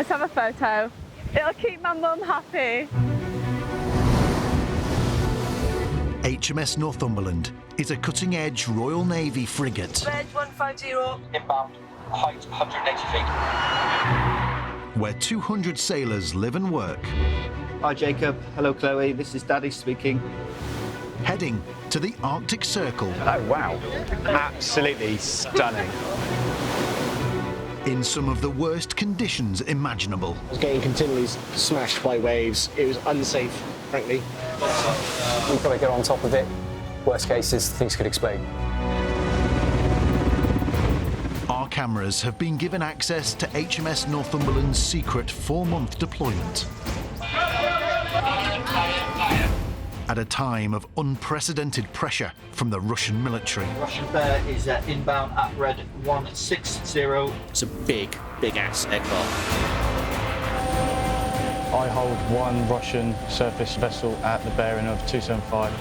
Let's have a photo. It'll keep my mum happy. HMS Northumberland is a cutting-edge Royal Navy frigate. Voyage 150. Inbound, height 180 feet. Where 200 sailors live and work. Hi Jacob, hello Chloe, this is Daddy speaking. Heading to the Arctic Circle. Oh wow, absolutely stunning. In some of the worst conditions imaginable. I was getting continually smashed by waves. It was unsafe, frankly. We've got to get on top of it. Worst cases, things could explode. Our cameras have been given access to HMS Northumberland's secret 4-month deployment. At a time of unprecedented pressure from the Russian military. Russian bear is inbound at red 160. It's a big ass aircraft. I hold one Russian surface vessel at the bearing of 275.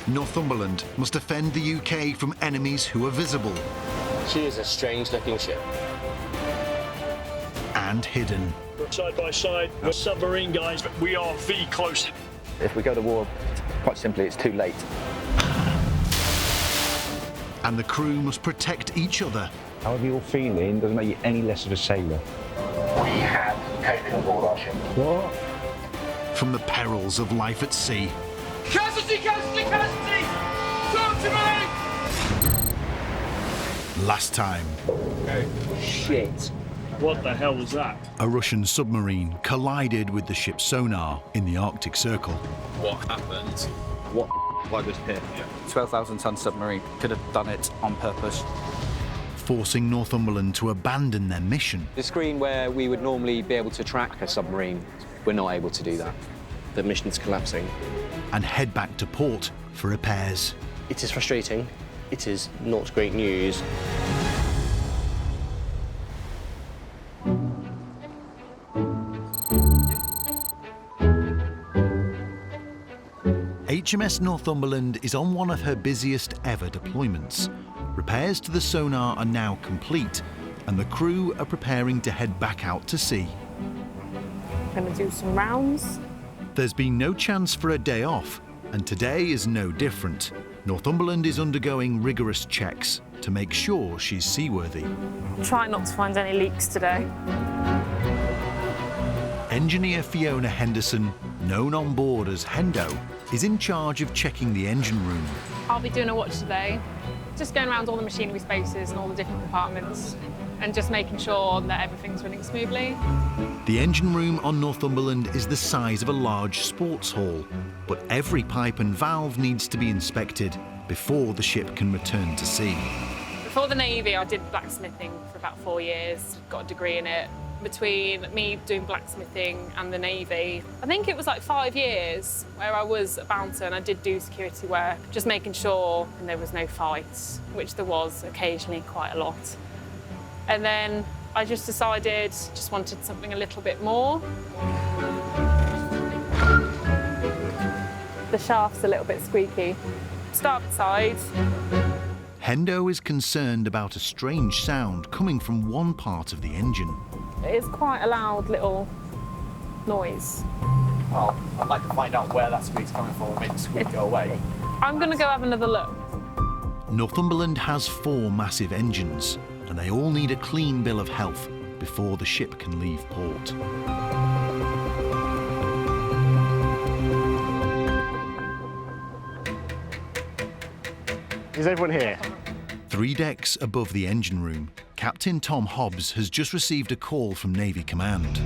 Northumberland must defend the UK from enemies who are visible. She is a strange-looking ship. And hidden. Side by side, we're submarine guys, but we are V close. If we go to war, quite simply, it's too late. And the crew must protect each other. However you're feeling doesn't make you any less of a sailor. We have COVID on board our ship. What? From the perils of life at sea. Casualty, casualty, casualty! Talk to me! Last time, Shit. What the hell was that? a Russian submarine collided with the ship's sonar in the Arctic Circle. What happened? What I just hit? 12,000-ton submarine. Could have done it on purpose. Forcing Northumberland to abandon their mission. The screen where we would normally be able to track a submarine, we're not able to do that. The mission's collapsing. And head back to port for repairs. It is frustrating. It is not great news. HMS Northumberland is on one of her busiest ever deployments. Repairs to the sonar are now complete, and the crew are preparing to head back out to sea. Gonna do some rounds. There's been no chance for a day off, and today is no different. Northumberland is undergoing rigorous checks to make sure she's seaworthy. Try not to find any leaks today. Engineer Fiona Henderson, known on board as Hendo, is in charge of checking the engine room. I'll be doing a watch today, just going around all the machinery spaces and all the different compartments and just making sure that everything's running smoothly. The engine room on Northumberland is the size of a large sports hall, but every pipe and valve needs to be inspected before the ship can return to sea. Before the Navy, I did blacksmithing for about 4 years, got a degree in it. Between me doing blacksmithing and the Navy, I think it was like 5 years where I was a bouncer and I did do security work, just making sure there was no fights, which there was occasionally quite a lot. And then I just decided just wanted something a little bit more. The shaft's a little bit squeaky. Starboard side. Hendo is concerned about a strange sound coming from one part of the engine. It is quite a loud little noise. Well, I'd like to find out where that squeak's coming from and make the squeak go away. I'm going to go have another look. Northumberland has 4 massive engines, and they all need a clean bill of health before the ship can leave port. Is everyone here? 3 decks above the engine room, Captain Tom Hobbs has just received a call from Navy Command.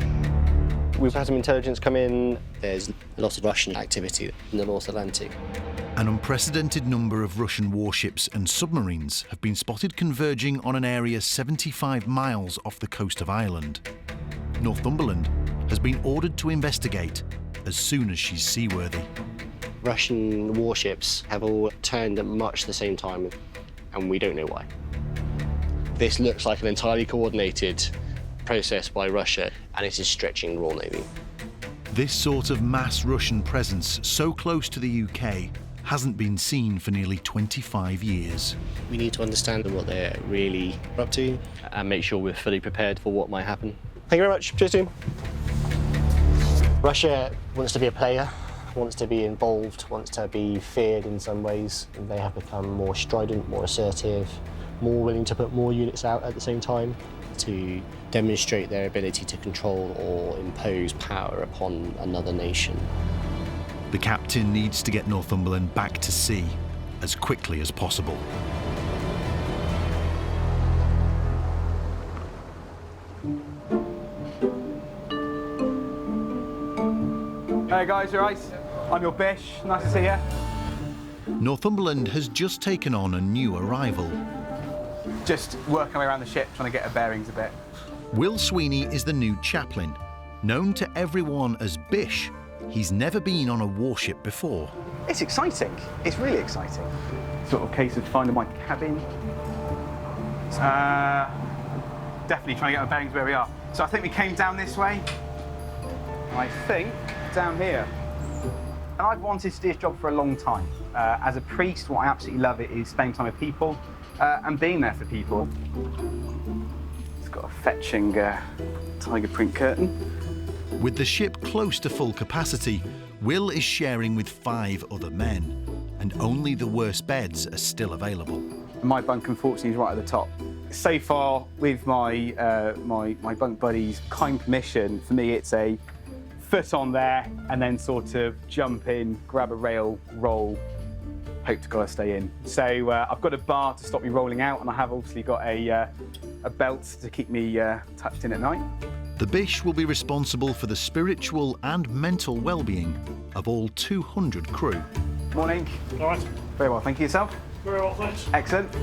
We've had some intelligence come in. There's a lot of Russian activity in the North Atlantic. An unprecedented number of Russian warships and submarines have been spotted converging on an area 75 miles off the coast of Ireland. Northumberland has been ordered to investigate as soon as she's seaworthy. Russian warships have all turned at much the same time, and we don't know why. This looks like an entirely coordinated process by Russia, and it is stretching the Royal Navy. This sort of mass Russian presence so close to the UK hasn't been seen for nearly 25 years. We need to understand what they're really up to and make sure we're fully prepared for what might happen. Thank you very much. Cheers, team. Russia wants to be a player, wants to be involved, wants to be feared in some ways. They have become more strident, more assertive, more willing to put more units out at the same time to demonstrate their ability to control or impose power upon another nation. The captain needs to get Northumberland back to sea as quickly as possible. Hey guys, you alright? I'm your Bish, nice to see you. Northumberland has just taken on a new arrival. Just working my way around the ship, trying to get her bearings a bit. Will Sweeney is the new chaplain. Known to everyone as Bish, he's never been on a warship before. It's exciting, it's really exciting. Sort of case of finding my cabin. Definitely trying to get my bearings where we are. So I think we came down this way. I think down here. And I've wanted to do this job for a long time. As a priest, what I absolutely love is spending time with people and being there for people. It's got a fetching tiger print curtain. With the ship close to full capacity, Will is sharing with 5 other men, and only the worst beds are still available. My bunk, unfortunately, is right at the top. So far, with my my bunk buddies' kind permission, for me, it's a foot on there and then sort of jump in, grab a rail, roll, hope to God I stay in. So I've got a bar to stop me rolling out, and I have obviously got a belt to keep me tucked in at night. The Bish will be responsible for the spiritual and mental well-being of all 200 crew. Morning. All right. Very well, thank you. Yourself? Very well, thanks. Excellent.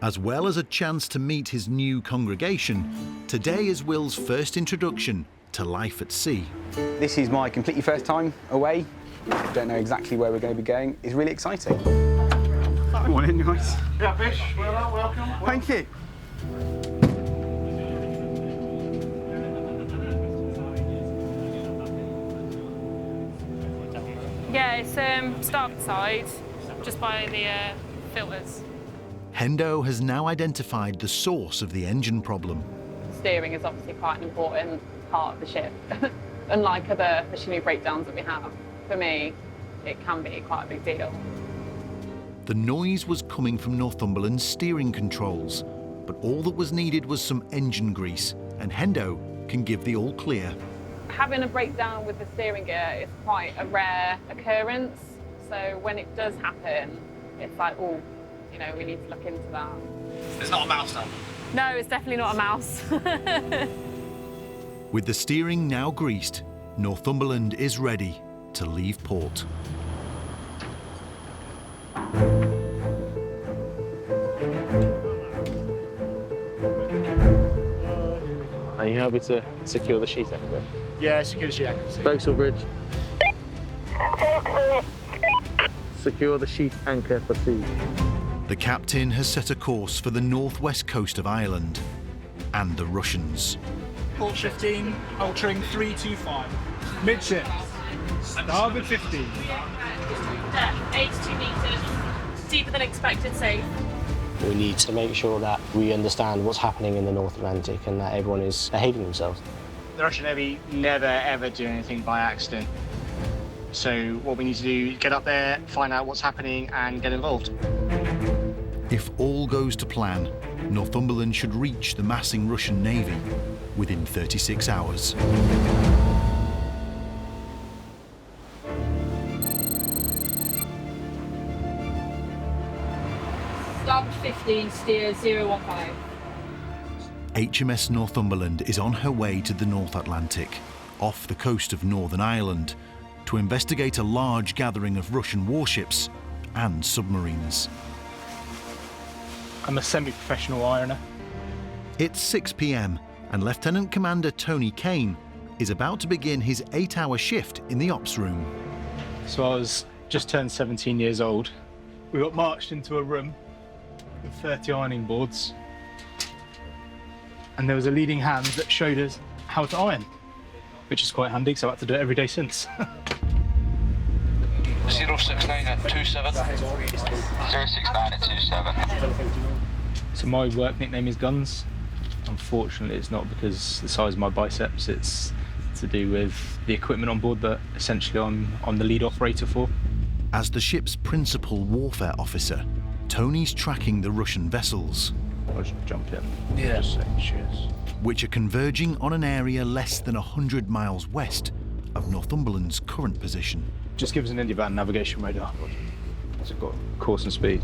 As well as a chance to meet his new congregation, today is Will's first introduction to life at sea. This is my completely first time away. Don't know exactly where we're going to be going. It's really exciting. Morning, guys. Yeah, Bish, well, welcome. Thank you. Yeah, it's starboard side, just by the filters. Hendo has now identified the source of the engine problem. Steering is obviously quite an important part of the ship. Unlike other machinery breakdowns that we have, for me, it can be quite a big deal. The noise was coming from Northumberland's steering controls, but all that was needed was some engine grease, and Hendo can give the all clear. Having a breakdown with the steering gear is quite a rare occurrence, so when it does happen, it's like, oh, you know, we need to look into that. There's not a mouse now. No, it's definitely not a mouse. With the steering now greased, Northumberland is ready to leave port. Are you happy to secure the sheet anchor? Yeah, secure the sheet anchor. Forecastle bridge. Secure the sheet anchor for sea. The captain has set a course for the northwest coast of Ireland and the Russians. Port 15, altering 325. Midship. Starboard 15. 82 metres, deeper than expected, safe. We need to make sure that we understand what's happening in the North Atlantic and that everyone is behaving themselves. The Russian Navy never ever do anything by accident. So what we need to do is get up there, find out what's happening and get involved. If all goes to plan, Northumberland should reach the massing Russian Navy within 36 hours. Starboard 15, steer 015. HMS Northumberland is on her way to the North Atlantic, off the coast of Northern Ireland, to investigate a large gathering of Russian warships and submarines. I'm a semi-professional ironer. It's 6 p.m. and Lieutenant Commander Tony Kane is about to begin his 8-hour shift in the ops room. So I was just turned 17 years old. We got marched into a room with 30 ironing boards. And there was a leading hand that showed us how to iron, which is quite handy, so I've had to do it every day since. 069 at 27. 069 at 27. So my work nickname is Guns. Unfortunately, it's not because the size of my biceps, it's to do with the equipment on board that essentially I'm the lead operator for. As the ship's principal warfare officer, Tony's tracking the Russian vessels. I'll just jump in. Yeah. Just say cheers. Which are converging on an area less than 100 miles west of Northumberland's current position. Just give us an Indian navigation radar. So we've got course and speed.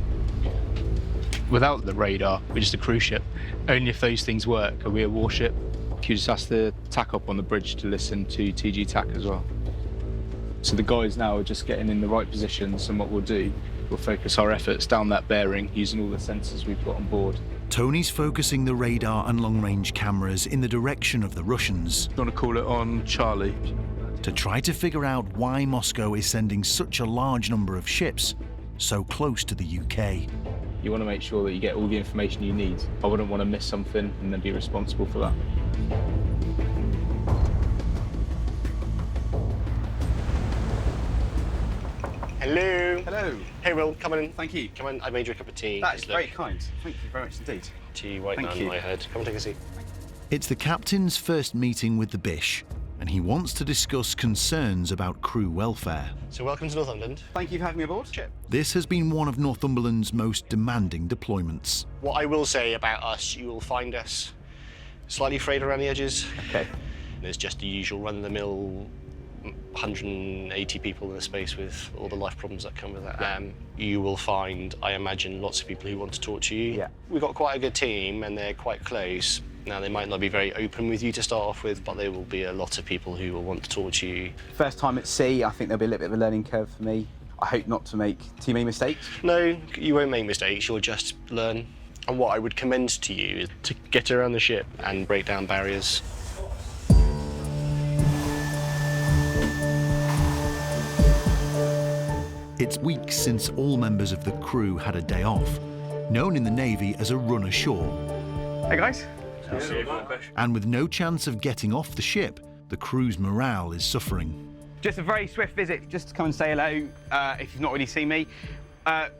Without the radar, we're just a cruise ship. Only if those things work are we a warship. You just ask the tack up on the bridge to listen to TG tack as well. So the guys now are just getting in the right positions, and what we'll do, we'll focus our efforts down that bearing using all the sensors we've got on board. Tony's focusing the radar and long-range cameras in the direction of the Russians. You want to call it on Charlie? To try to figure out why Moscow is sending such a large number of ships so close to the UK. You want to make sure that you get all the information you need. I wouldn't want to miss something and then be responsible for that. Hello. Hello. Hey, Will, come on in. Thank you. Come on, I made you a cup of tea. That is very kind. Thank you very much indeed. Tea right Thank down you. my head. Come and take a seat. It's the captain's first meeting with the Bish, and he wants to discuss concerns about crew welfare. So welcome to Northumberland. Thank you for having me aboard. This has been one of Northumberland's most demanding deployments. What I will say about us, you will find us slightly frayed around the edges. Okay. There's just the usual run-of-the-mill 180 people in the space with all the life problems that come with that. Yeah. You will find, I imagine, lots of people who want to talk to you. Yeah. We've got quite a good team and they're quite close. Now, they might not be very open with you to start off with, but there will be a lot of people who will want to talk to you. First time at sea, I think there'll be a little bit of a learning curve for me. I hope not to make too many mistakes. No, you won't make mistakes, you'll just learn. And what I would commend to you is to get around the ship and break down barriers. It's weeks since all members of the crew had a day off, known in the Navy as a run ashore. Hey guys. And with no chance of getting off the ship, the crew's morale is suffering. Just a very swift visit, just to come and say hello, if you've not already seen me.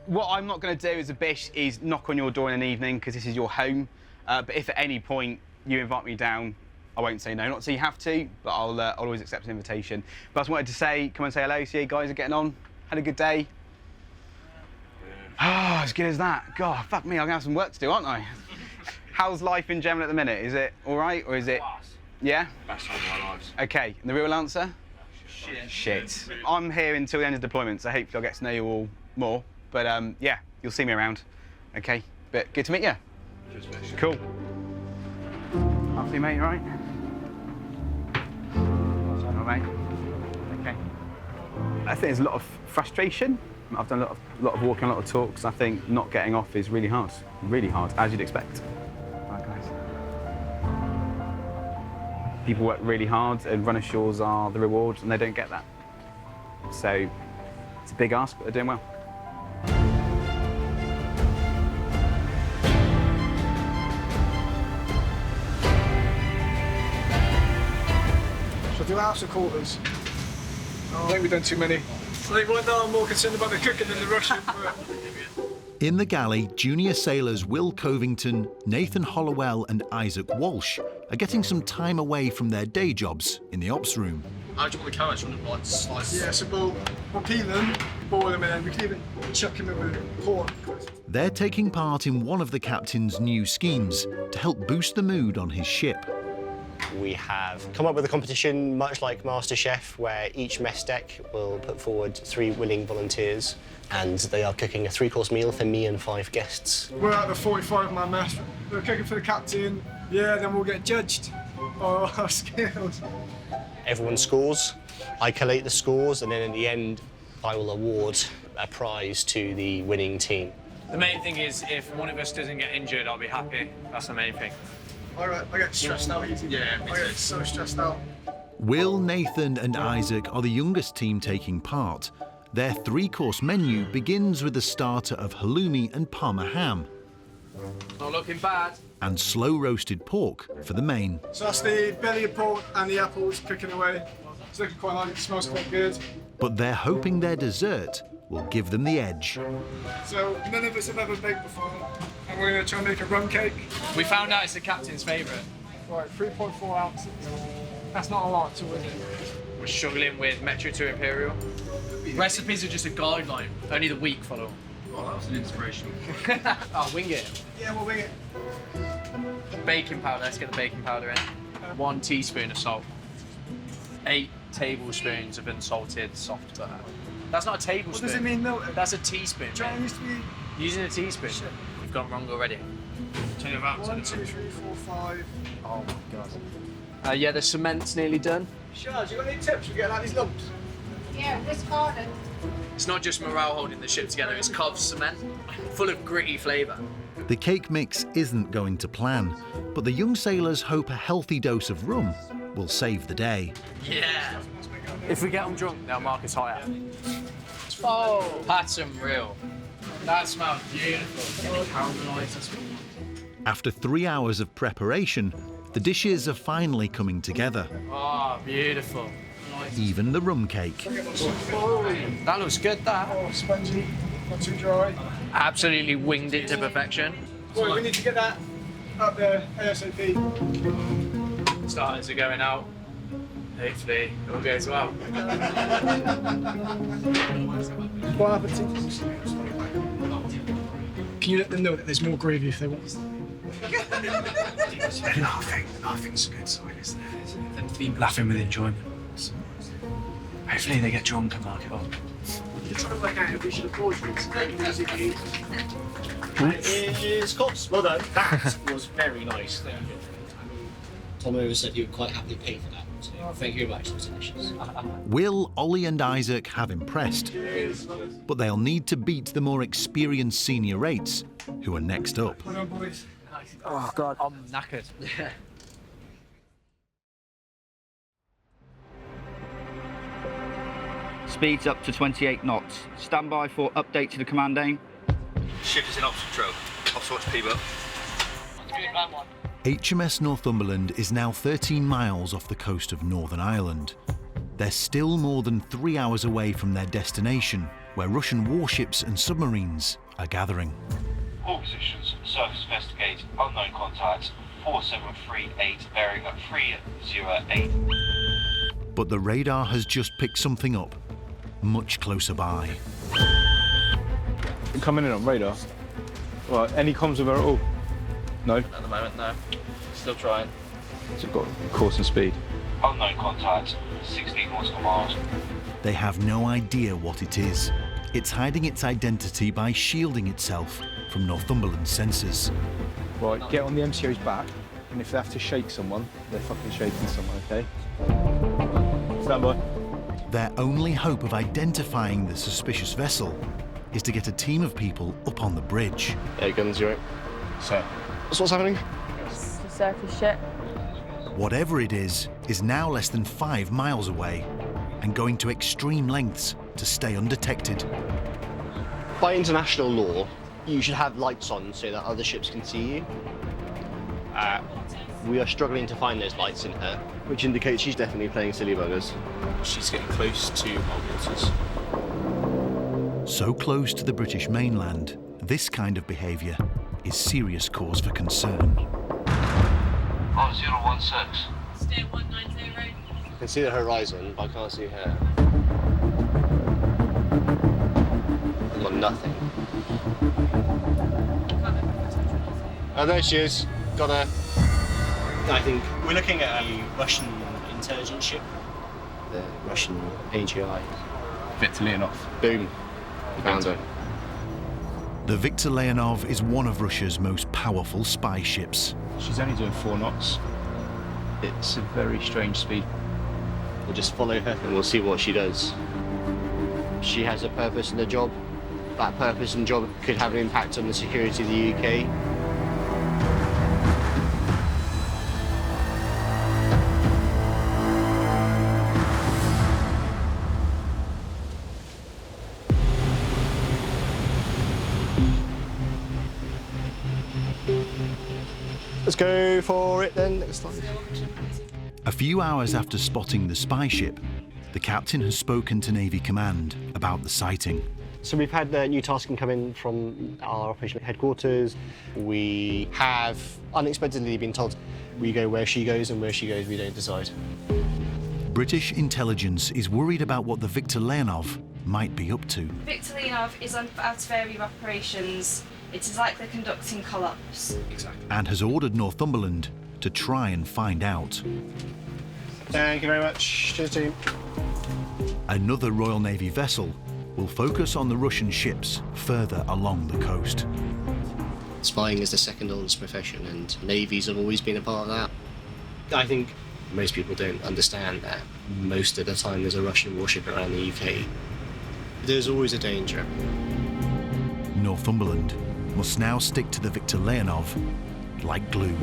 What I'm not going to do as a Bish is knock on your door in an evening, because this is your home. But if at any point you invite me down, I won't say no. Not so you have to, but I'll always accept an invitation. But I just wanted to say, come and say hello, see how you guys are getting on. Had a good day? Oh, as good as that. God, fuck me, I'm going to have some work to do, aren't I? How's life in Germany at the minute? Is it all right, or is it... Yeah? Best time of our lives. Okay, and the real answer? Shit. I'm here until the end of deployment, so hopefully I'll get to know you all more. But yeah, you'll see me around. Okay, but good to meet you. Cool. After you, mate, all right? All right, mate. Okay. I think there's a lot of frustration. I've done a lot of walking, a lot of talks. I think not getting off is really hard, as you'd expect. All right, guys. People work really hard, and run ashores are the reward, and they don't get that. So it's a big ask, but they're doing well. So do house or quarters? I think we've done too many. I think right now I'm more concerned about the cooking than the Russian. In the galley, junior sailors Will Covington, Nathan Hollowell and Isaac Walsh are getting some time away from their day jobs in the ops room. How do you want the carrots on the blood slice? Yeah, so we'll peel them, boil them, and then we can even chuck them in with pork. They're taking part in one of the captain's new schemes to help boost the mood on his ship. We have come up with a competition much like MasterChef, where each mess deck will put forward 3 willing volunteers, and they are cooking a 3-course meal for me and 5 guests. We're at the 45-man mess. We're cooking for the captain. Yeah, then we'll get judged on our skills. Everyone scores. I collate the scores, and then at the end, I will award a prize to the winning team. The main thing is if one of us doesn't get injured, I'll be happy. That's the main thing. All right, I get stressed out easy. Yeah, I get so stressed out. Will, Nathan and Isaac are the youngest team taking part. Their 3-course menu begins with a starter of halloumi and parma ham. Not looking bad. And slow-roasted pork for the main. So that's the belly of pork and the apples cooking away. It's looking quite nice, it smells quite good. But they're hoping their dessert will will give them the edge. So none of us have ever baked before, and we're going to try and make a rum cake. We found out it's the captain's favourite. Right, 3.4 ounces. That's not a lot, is it? We're struggling with Metro to Imperial. Recipes are just a guideline. Only the weak follow. Oh, that was an inspiration. Oh, wing it. Yeah, we'll wing it. Baking powder. Let's get the baking powder in. 1 teaspoon of salt. 8 tablespoons of unsalted soft butter. That's not a tablespoon. What does it mean, milk? That's a teaspoon. John used to be using a teaspoon. Shit. You've gone wrong already. Tell you about 1, 2, 3, 4, 5. Oh my god. Yeah, the cement's nearly done. Shaz, you got any tips for getting out these lumps? Yeah, it's harder. It's not just morale holding the ship together, it's Cov's cement, full of gritty flavour. The cake mix isn't going to plan, but the young sailors hope a healthy dose of rum will save the day. Yeah. If we get them drunk, they'll mark us higher. Oh, that's unreal. That smells beautiful. Caramelised. After 3 hours of preparation, the dishes are finally coming together. Oh, beautiful. Even the rum cake. That looks good, that. Oh, spongy, not too dry. Absolutely winged it to perfection. Well, we need to get that up there ASAP. Starters are going out. Hopefully, it all goes well. Bon appetit. Can you let them know that there's more gravy if they want? Laughing's a good sign, isn't it? And be laughing with enjoyment. So, hopefully they get drunk and mark it up. You're trying to work out if we should afford drinks. It's cops. Well done. That was very nice. Tom over said he would quite happily pay for that. So thank you very much. It was delicious. Will Ollie and Isaac have impressed? But they'll need to beat the more experienced senior rates, who are next up. Well done, boys. Oh god, I'm knackered. Speeds up to 28 knots. Stand by for update to the command aim. Ship is in ops control. Ops watch P-Book. HMS Northumberland is now 13 miles off the coast of Northern Ireland. They're still more than 3 hours away from their destination, where Russian warships and submarines are gathering. All positions, surface investigate, unknown contacts, 4738, bearing at 308. But the radar has just picked something up, much closer by. Coming in on radar. Right, any comms with her at all? No? At the moment, no. Still trying. So got course and speed. Unknown contacts, 16 nautical miles. They have no idea what it is. It's hiding its identity by shielding itself from Northumberland's sensors. Right, get on the MCO's back, and if they have to shake someone, they're fucking shaking someone, okay? Stand by. Their only hope of identifying the suspicious vessel is to get a team of people up on the bridge. Yeah, guns, you're right. So, what's happening? It's the surface ship. Whatever it is now less than 5 miles away and going to extreme lengths to stay undetected. By international law, you should have lights on so that other ships can see you. We are struggling to find those lights in her, which indicates she's definitely playing silly buggers. She's getting close to our waters. So close to the British mainland, this kind of behaviour is serious cause for concern. 5016. Stay 190. I can see the horizon, but I can't see her. I've got nothing. Oh, there she is. Got her. I think we're looking at a Russian intelligence ship. The Russian AGI. Viktor Leonov. Boom. Found her. The Viktor Leonov is one of Russia's most powerful spy ships. She's only doing 4 knots. It's a very strange speed. We'll just follow her and we'll see what she does. She has a purpose and a job. That purpose and job could have an impact on the security of the UK. Let's go for it then, next time. A few hours after spotting the spy ship, the captain has spoken to Navy Command about the sighting. So we've had new tasking come in from our operational headquarters. We have unexpectedly been told we go where she goes, and where she goes we don't decide. British intelligence is worried about what the Viktor Leonov might be up to. Viktor Leonov is out of area of operations. It is like they're conducting collapse. Exactly. And has ordered Northumberland to try and find out. Thank you very much. Cheers, team. Another Royal Navy vessel will focus on the Russian ships further along the coast. Spying is the second oldest profession, and navies have always been a part of that. I think most people don't understand that most of the time there's a Russian warship around the UK. There's always a danger. Northumberland must now stick to the Viktor Leonov like glue.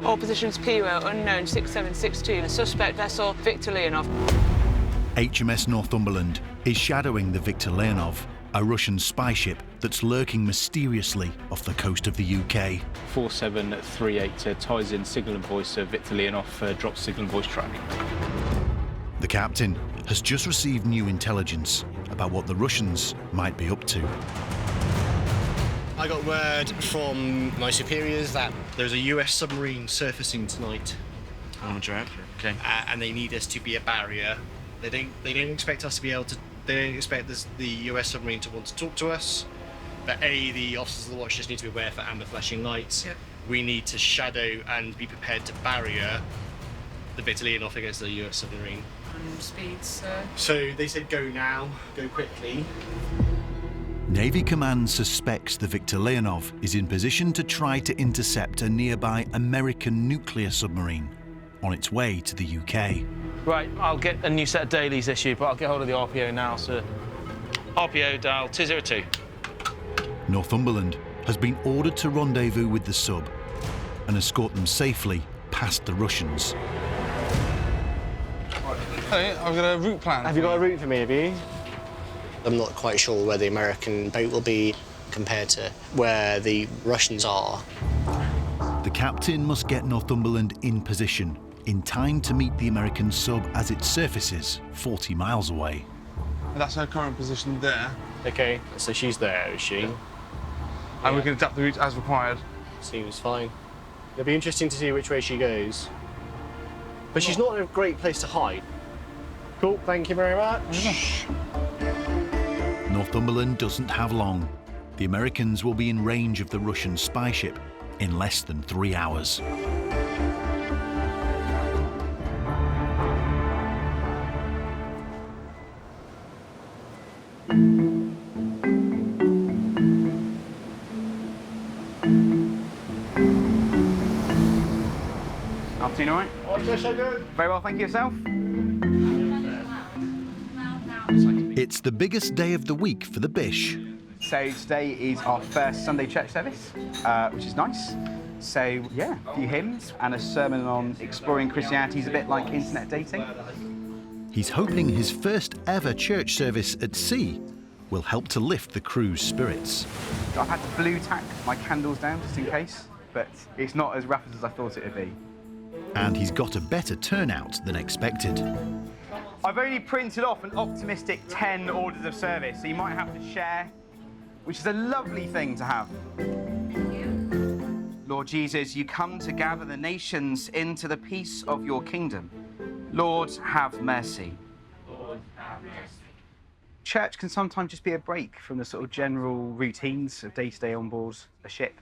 All positions PUO unknown 6762. The suspect vessel Viktor Leonov. HMS Northumberland is shadowing the Viktor Leonov, a Russian spy ship that's lurking mysteriously off the coast of the UK. 4738 ties in signal and voice. Viktor Leonov drops signal and voice track. The captain has just received new intelligence about what the Russians might be up to. I got word from my superiors that there's a US submarine surfacing tonight. On a drought. Okay. And they need us to be a barrier. They don't expect us to be able to. They don't expect the US submarine to want to talk to us. But the officers of the watch just need to be aware for amber flashing lights. Yep. We need to shadow and be prepared to barrier the Viktor Leonov against the US submarine. Speeds, sir. So they said go now, go quickly. Navy Command suspects the Viktor Leonov is in position to try to intercept a nearby American nuclear submarine on its way to the UK. Right, I'll get a new set of dailies issued, but I'll get hold of the RPO now, sir. RPO dial 202. Northumberland has been ordered to rendezvous with the sub and escort them safely past the Russians. Hey, I've got a route plan. Have you got a route for me, have you? I'm not quite sure where the American boat will be compared to where the Russians are. The captain must get Northumberland in position in time to meet the American sub as it surfaces 40 miles away. That's her current position there. Okay, so she's there, is she? And we can adapt the route as required. Seems fine. It'll be interesting to see which way she goes. But she's not in a great place to hide. Cool, thank you very much. Northumberland doesn't have long. The Americans will be in range of the Russian spy ship in less than 3 hours. Afternoon, all right? Very well, thank you. Yourself? It's the biggest day of the week for the Bish. So today is our first Sunday church service, which is nice. So yeah, a few hymns and a sermon on exploring Christianity is a bit like internet dating. He's hoping his first ever church service at sea will help to lift the crew's spirits. I've had to blue tack my candles down just in case, but it's not as rough as I thought it would be. And he's got a better turnout than expected. I've only printed off an optimistic 10 orders of service, so you might have to share, which is a lovely thing to have. Lord Jesus, you come to gather the nations into the peace of your kingdom. Lord, have mercy. Lord, have mercy. Church can sometimes just be a break from the sort of general routines of day-to-day on board a ship.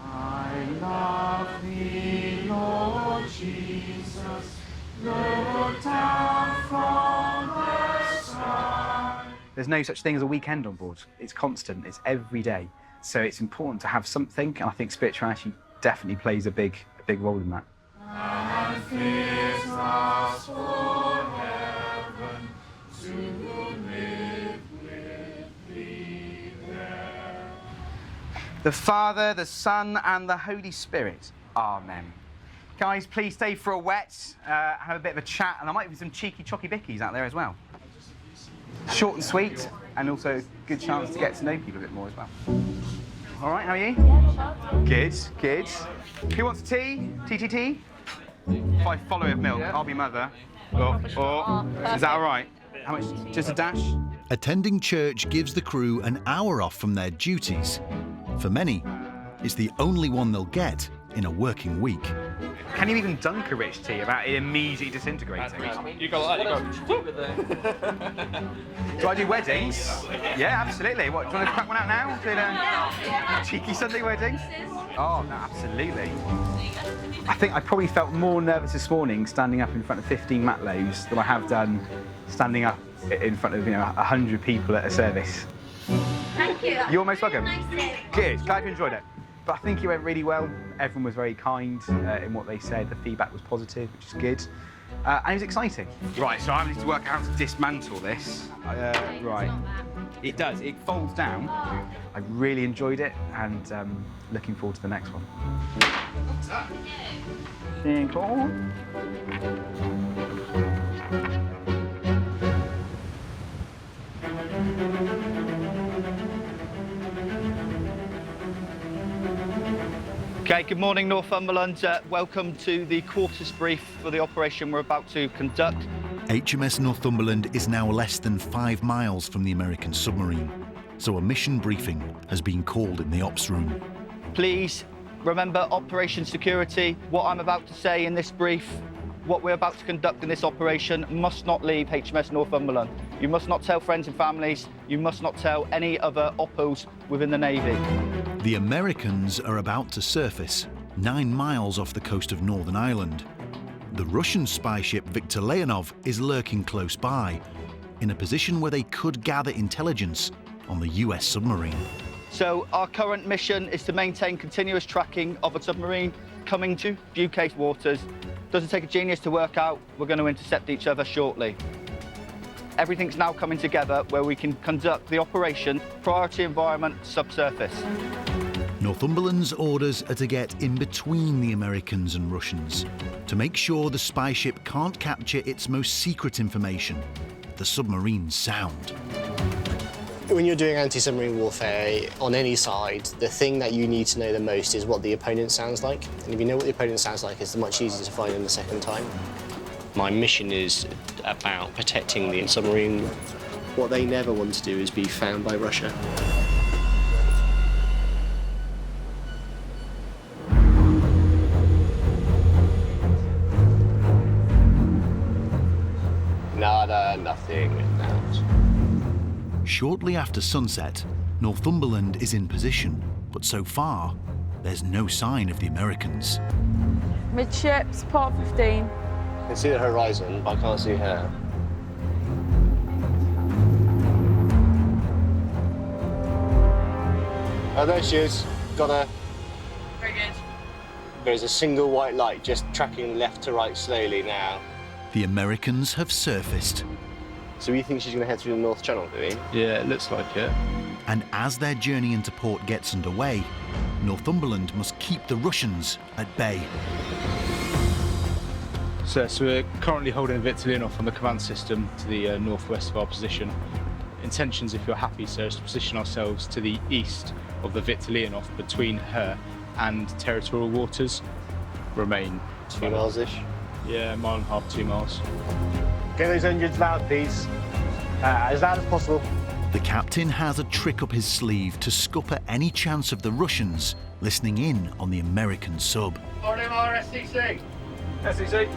I love thee, Lord Jesus. Look down from the sky. There's no such thing as a weekend on board. It's constant, it's every day. So it's important to have something, and I think spirituality definitely plays a big role in that. And fit us for heaven to live with thee there. The Father, the Son, and the Holy Spirit. Amen. Guys, please stay for a wet, have a bit of a chat, and there might be some cheeky chocky bickies out there as well. Short and sweet, and also a good chance to get to know people a bit more as well. All right, how are you? Good, good. Who wants tea? Tea? If I follow with milk, I'll be mother. Or is that all right? How much? Just a dash? Attending church gives the crew an hour off from their duties. For many, it's the only one they'll get in a working week. Can you even dunk a rich tea without it immediately disintegrating? You go like that, you go. Do I do weddings? Yeah, absolutely. What, do you want to crack one out now? Do cheeky Sunday weddings? Oh, no, absolutely. I think I probably felt more nervous this morning standing up in front of 15 matlows than I have done standing up in front of 100 people at a service. Thank you. You're most welcome. Good, glad you enjoyed it. But I think it went really well. Everyone was very kind in what they said. The feedback was positive, which is good. And it was exciting. Right, so I need to work out how to dismantle this. Right. It does, it folds down. I really enjoyed it and looking forward to the next one. Thank you. Okay, good morning Northumberland. Welcome to the quarters brief for the operation we're about to conduct. HMS Northumberland is now less than 5 miles from the American submarine, so a mission briefing has been called in the ops room. Please remember operation security. What I'm about to say in this brief, what we're about to conduct in this operation must not leave HMS Northumberland. You must not tell friends and families. You must not tell any other oppos within the Navy. The Americans are about to surface 9 miles off the coast of Northern Ireland. The Russian spy ship Viktor Leonov is lurking close by, in a position where they could gather intelligence on the US submarine. So our current mission is to maintain continuous tracking of a submarine coming to UK waters. Doesn't take a genius to work out we're going to intercept each other shortly. Everything's now coming together where we can conduct the operation priority environment subsurface. Northumberland's orders are to get in between the Americans and Russians to make sure the spy ship can't capture its most secret information, the submarine's sound. When you're doing anti-submarine warfare on any side, the thing that you need to know the most is what the opponent sounds like. And if you know what the opponent sounds like, it's much easier to find them the second time. My mission is about protecting the submarine. What they never want to do is be found by Russia. Nada, nothing, out. Shortly after sunset, Northumberland is in position, but so far, there's no sign of the Americans. Midships, port 15. I can see the horizon, but I can't see her. Oh, there she is. Got her. Very good. There's a single white light just tracking left to right slowly now. The Americans have surfaced. So we think she's going to head through the North Channel, do we? Yeah, it looks like it. And as their journey into port gets underway, Northumberland must keep the Russians at bay. So we're currently holding Viktor Leonov on the command system to the northwest of our position. Intentions, if you're happy, sir, is to position ourselves to the east of the Viktor Leonov between her and territorial waters. Remain 2 miles-ish? Yeah, 1.5 miles, 2 miles. Get those engines loud, please. As loud as possible. The captain has a trick up his sleeve to scupper any chance of the Russians listening in on the American sub. RMR SCC. SCC.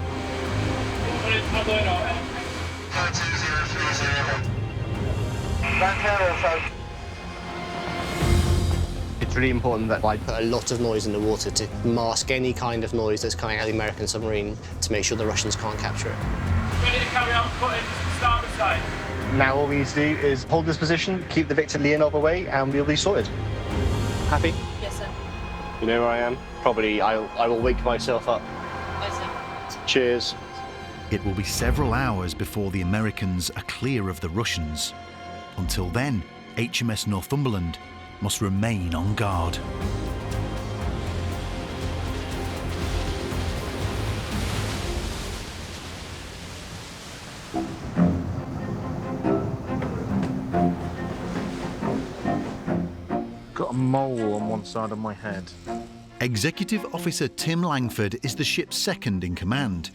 It's really important that I put a lot of noise in the water to mask any kind of noise that's coming out of the American submarine to make sure the Russians can't capture it. Ready to carry on putting starboard side. Now all we need to do is hold this position, keep the Viktor Leonov away, and we'll be sorted. Happy? Yes, sir. You know where I am? Probably I will wake myself up. Yes, sir. Cheers. It will be several hours before the Americans are clear of the Russians. Until then, HMS Northumberland must remain on guard. Got a mole on one side of my head. Executive Officer Tim Langford is the ship's second in command.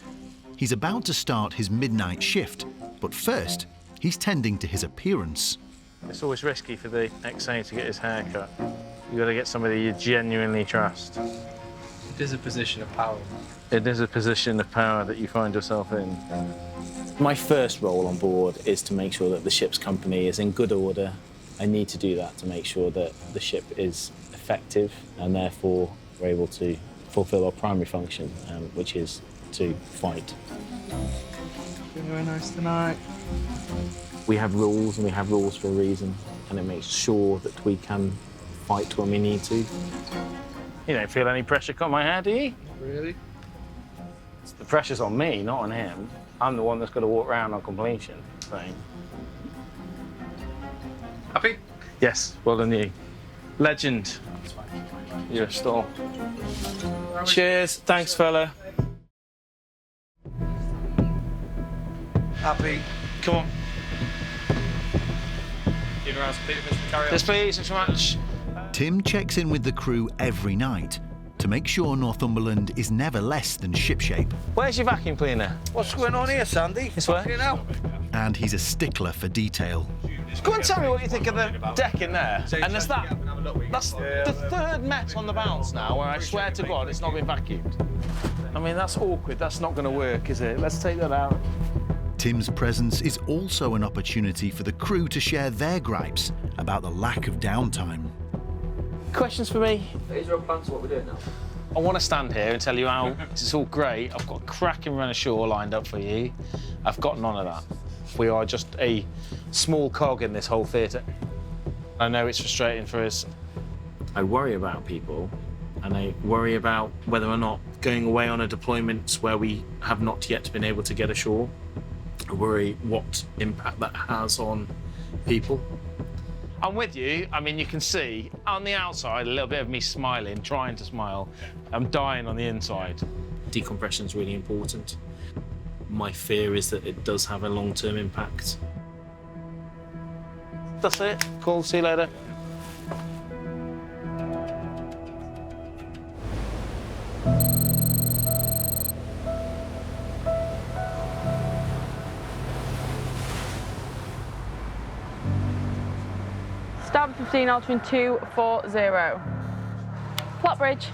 He's about to start his midnight shift, but first, he's tending to his appearance. It's always risky for the XA to get his hair cut. You've got to get somebody you genuinely trust. It is a position of power. It is a position of power that you find yourself in. My first role on board is to make sure that the ship's company is in good order. I need to do that to make sure that the ship is effective and therefore we're able to fulfill our primary function, which is to fight. Very nice tonight. We have rules, and we have rules for a reason, and it makes sure that we can fight when we need to. You don't feel any pressure cut my hair, do you? Really? The pressure's on me, not on him. I'm the one that's got to walk around on completion. So. Happy? Yes, well done you. Legend. You're a star. Cheers, thanks fella. Happy. Come on. Give around some people to carry on. Yes, please, thanks so much. Tim checks in with the crew every night to make sure Northumberland is never less than shipshape. Where's your vacuum cleaner? What's going on here, Sandy? This way. And he's a stickler for detail. Go and tell me what you think of the deck in there. And there's that. That's the third mess on the bounce now where I swear to God it's not been vacuumed. I mean, that's awkward. That's not going to work, is it? Let's take that out. Tim's presence is also an opportunity for the crew to share their gripes about the lack of downtime. Questions for me? Is there a plan to what we're doing now? I want to stand here and tell you how it's all great. I've got a cracking run ashore lined up for you. I've got none of that. We are just a small cog in this whole theatre. I know it's frustrating for us. I worry about people, and I worry about whether or not going away on a deployment where we have not yet been able to get ashore. I worry what impact that has on people. I'm with you. I mean, you can see on the outside a little bit of me smiling, trying to smile. I'm dying on the inside. Decompression is really important. My fear is that it does have a long-term impact. That's it. Cool. See you later. Starboard 15, altering 240. Plot bridge.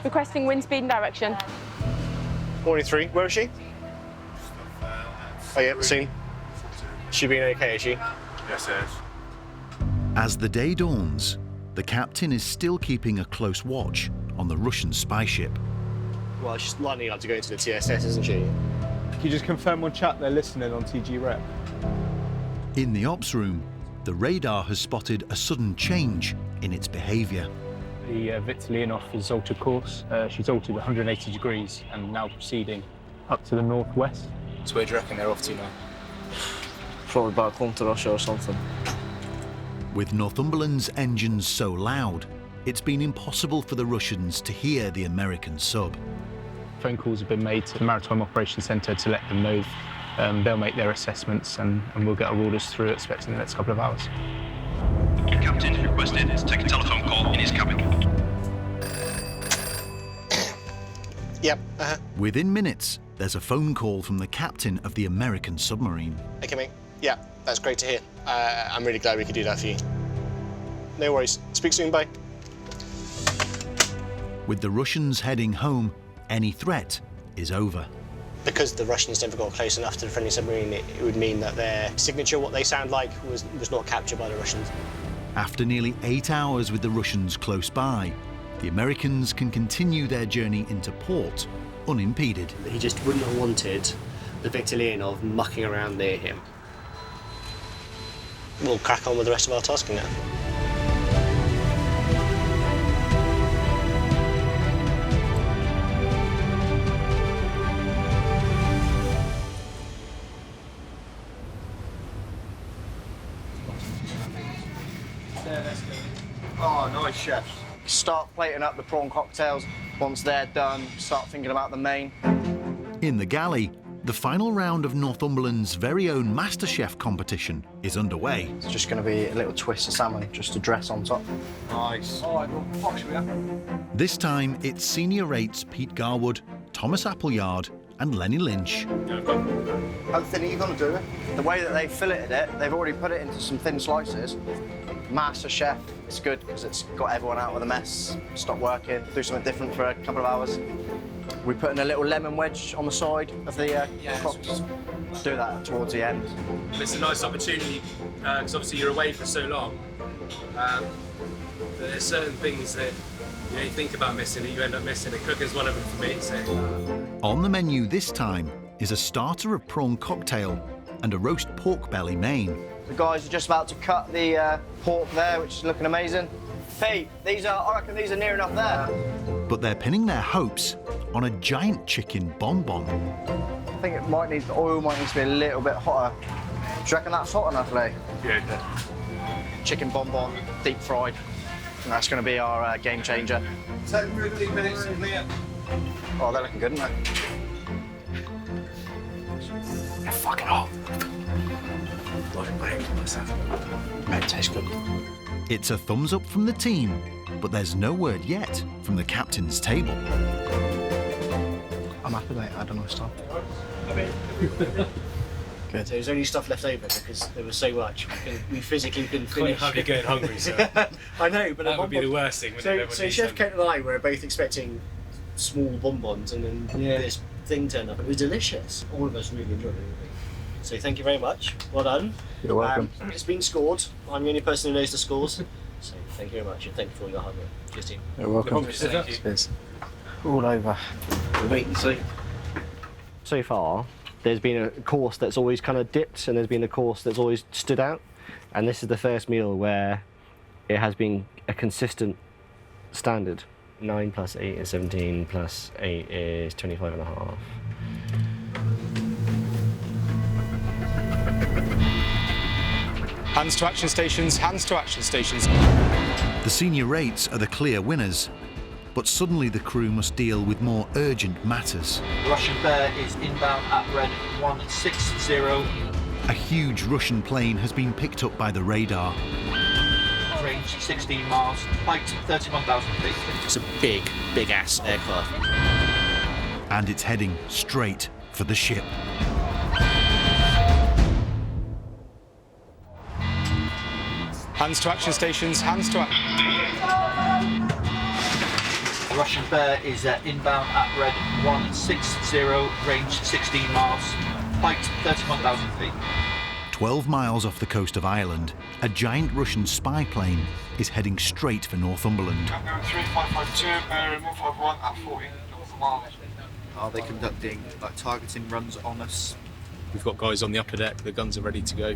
Requesting wind speed and direction. Morning 3, where is she? Oh yeah, seen. She being okay, is she? Yes, it is. As the day dawns, the captain is still keeping a close watch on the Russian spy ship. Well, she's lining up to go into the TSS, isn't she? Can you just confirm on chat they're listening on TG Rep? In the ops room, the radar has spotted a sudden change in its behaviour. The Viktor Leonov has altered course. She's altered 180 degrees and now proceeding up to the northwest. So where do you reckon they're off to now? Probably back home to Russia or something. With Northumberland's engines so loud, it's been impossible for the Russians to hear the American sub. Phone calls have been made to the Maritime Operations Centre to let them know. They'll make their assessments and we'll get our orders through, expecting the next couple of hours. Captain is requested to take a telephone call in his cabin. Yep, Within minutes, there's a phone call from the captain of the American submarine. Okay, mate. Yeah, that's great to hear. I'm really glad we could do that for you. No worries. Speak soon, bye. With the Russians heading home, any threat is over. Because the Russians never got close enough to the friendly submarine, it would mean that their signature, what they sound like, was not captured by the Russians. After nearly 8 hours with the Russians close by, the Americans can continue their journey into port unimpeded. He just wouldn't have wanted the Viktor Leonov mucking around near him. We'll crack on with the rest of our tasking now. Oh, nice, chefs. Start plating up the prawn cocktails. Once they're done, start thinking about the main. In the galley, The final round of Northumberland's very own MasterChef competition is underway. It's just going to be a little twist of salmon just to dress on top. Nice. All right, well, Fox, we have. This time, it's senior rates Pete Garwood, Thomas Appleyard and Lenny Lynch. How thin are you going to do it? The way that they filleted it, they've already put it into some thin slices. MasterChef, it's good because it's got everyone out of the mess, stop working, do something different for a couple of hours. We put in a little lemon wedge on the side of the crocs. Do that towards the end. It's a nice opportunity because obviously you're away for so long. There's certain things that you think about missing that you end up missing, and cooking's one of them for me. So. On the menu this time is a starter of prawn cocktail and a roast pork belly main. The guys are just about to cut the pork there, which is looking amazing. Pete, I reckon these are near enough there. But they're pinning their hopes on a giant chicken bonbon. I think the oil might need to be a little bit hotter. Do you reckon that's hot enough, Lee? Yeah. Chicken bonbon, deep fried. And that's going to be our game changer. 10, 15 minutes in here. Oh, they're looking good, aren't they? They're fucking hot. Mate, it tastes good. It's a thumbs up from the team, but there's no word yet from the captain's table. I'm happy, mate. I had a nice time. Good. So there's only stuff left over because there was so much. We physically couldn't finish. You're going hungry, so. I know, but that would be the worst thing. So Chef Kate and I were both expecting small bonbons, and then this thing turned up. It was delicious. All of us really enjoyed it. So thank you very much. Well done. You're welcome. It's been scored. I'm the only person who knows the scores. So thank you very much, and thank you for all your hard work. Cheers, team. You're welcome. Cheers. All over. Wait and see. So far, there's been a course that's always kind of dipped, and there's been a course that's always stood out. And this is the first meal where it has been a consistent standard. 9 plus 8 is 17, plus 8 is 25 and a half. Hands to action stations, hands to action stations. The senior rates are the clear winners, but suddenly the crew must deal with more urgent matters. Russian Bear is inbound at red 160. A huge Russian plane has been picked up by the radar. Range 16 miles, height 31,000 feet. It's a big, big-ass aircraft. And it's heading straight for the ship. Hands to action stations, hands to action. Russian Bear is inbound at red 160, range 16 miles, height 31,000 feet. 12 miles off the coast of Ireland, a giant Russian spy plane is heading straight for Northumberland. I'm going 3552, bearing 151 at 40 miles. Are they conducting targeting runs on us? We've got guys on the upper deck, the guns are ready to go.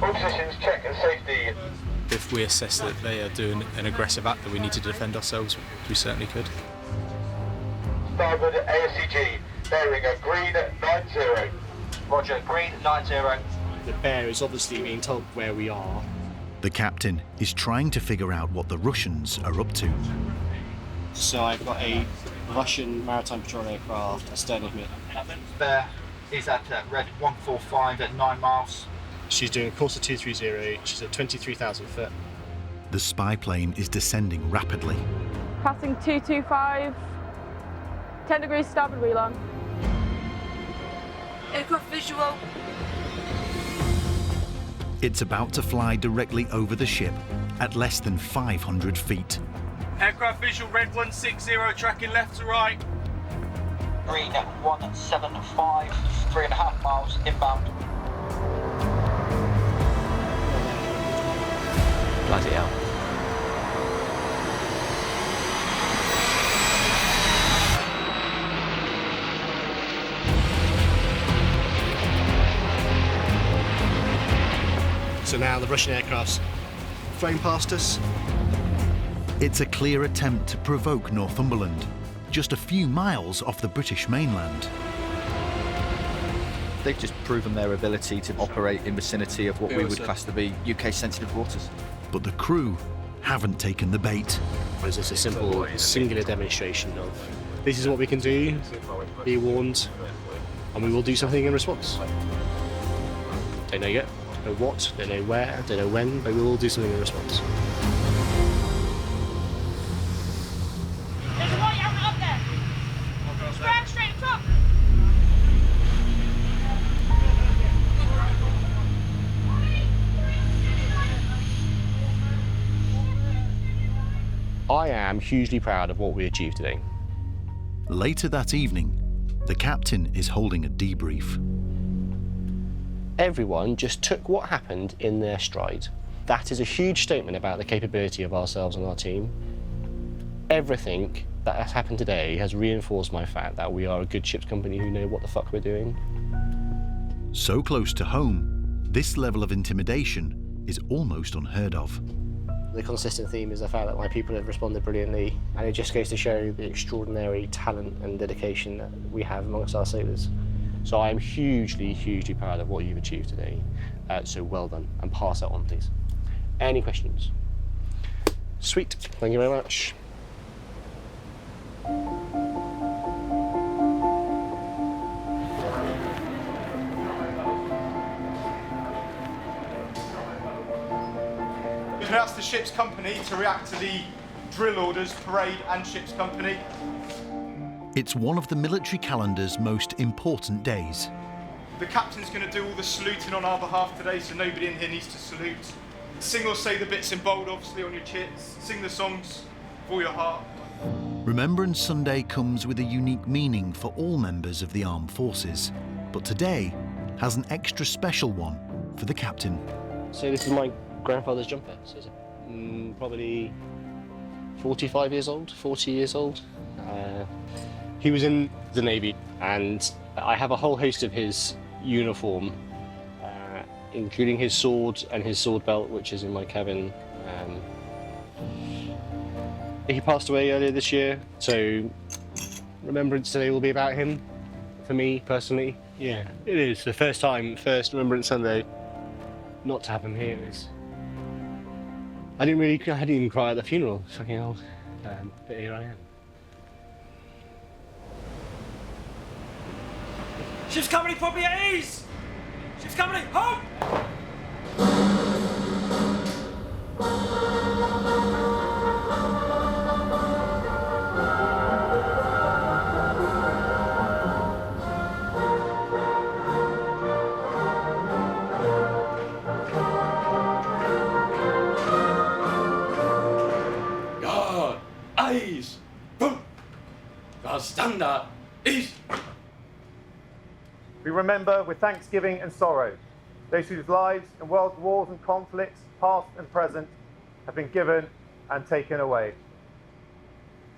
All positions, check and safety. If we assess that they are doing an aggressive act that we need to defend ourselves, we certainly could. Starboard ASCG, bearing a green 90. Roger, green 90. The Bear is obviously being told where we are. The captain is trying to figure out what the Russians are up to. So I've got a Russian maritime patrol aircraft astern of me. Bear is at red 145 at 9 miles. She's doing a course of 230. She's at 23,000 foot. The spy plane is descending rapidly. Passing 225, 10 degrees starboard wheel on. Aircraft visual. It's about to fly directly over the ship at less than 500 feet. Aircraft visual, red 160, tracking left to right. Green 175, 3.5 miles inbound. Bloody hell. So now the Russian aircraft's flown past us. It's a clear attempt to provoke Northumberland, just a few miles off the British mainland. They've just proven their ability to operate in vicinity of what we would class to be UK-sensitive waters. But the crew haven't taken the bait. It's just a simple, singular demonstration of This is what we can do. Be warned, and we will do something in response. Don't know yet, don't know what, don't know where, don't know when, but we will do something in response. There's a white helmet up there. Square straight across. I am hugely proud of what we achieved today. Later that evening, the captain is holding a debrief. Everyone just took what happened in their stride. That is a huge statement about the capability of ourselves and our team. Everything that has happened today has reinforced my fact that we are a good ship's company who know what the fuck we're doing. So close to home, this level of intimidation is almost unheard of. The consistent theme is the fact that my people have responded brilliantly, and it just goes to show the extraordinary talent and dedication that we have amongst our sailors. So I am hugely, hugely proud of what you've achieved today. So well done, and pass that on, please. Any questions? Sweet, thank you very much. We've asked the ship's company to react to the drill orders, parade and ship's company. It's one of the military calendar's most important days. The captain's going to do all the saluting on our behalf today, so nobody in here needs to salute. Sing or say the bits in bold, obviously, on your chits. Sing the songs for your heart. Remembrance Sunday comes with a unique meaning for all members of the armed forces, but today has an extra special one for the captain. So this is my grandfather's jumper. So it's probably 45 years old, 40 years old. He was in the Navy, and I have a whole host of his uniform, including his sword and his sword belt, which is in my cabin. He passed away earlier this year, so Remembrance Today will be about him, for me personally. Yeah, it is the first Remembrance Sunday not to have him here. I didn't even cry at the funeral, fucking hell, but here I am. Ship's company, properly at ease! Ship's company, home! God, eyes, boom! God, stand up, ease! We remember with thanksgiving and sorrow those whose lives in world wars and conflicts, past and present, have been given and taken away.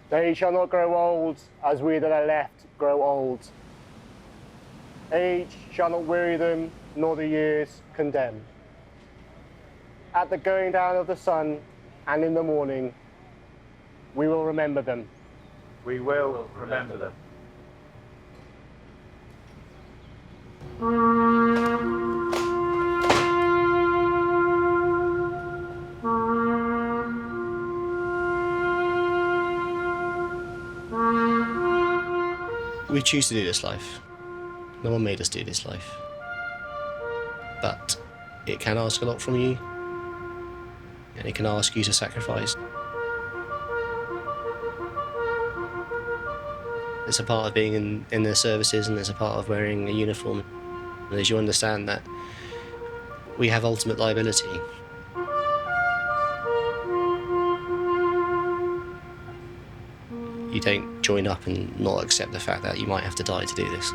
They shall not grow old as we that are left grow old. Age shall not weary them, nor the years condemn. At the going down of the sun and in the morning, we will remember them. We will remember them. We choose to do this life. No one made us do this life. But it can ask a lot from you, and it can ask you to sacrifice. It's a part of being in the services, and it's a part of wearing a uniform. And as you understand that we have ultimate liability. You don't join up and not accept the fact that you might have to die to do this.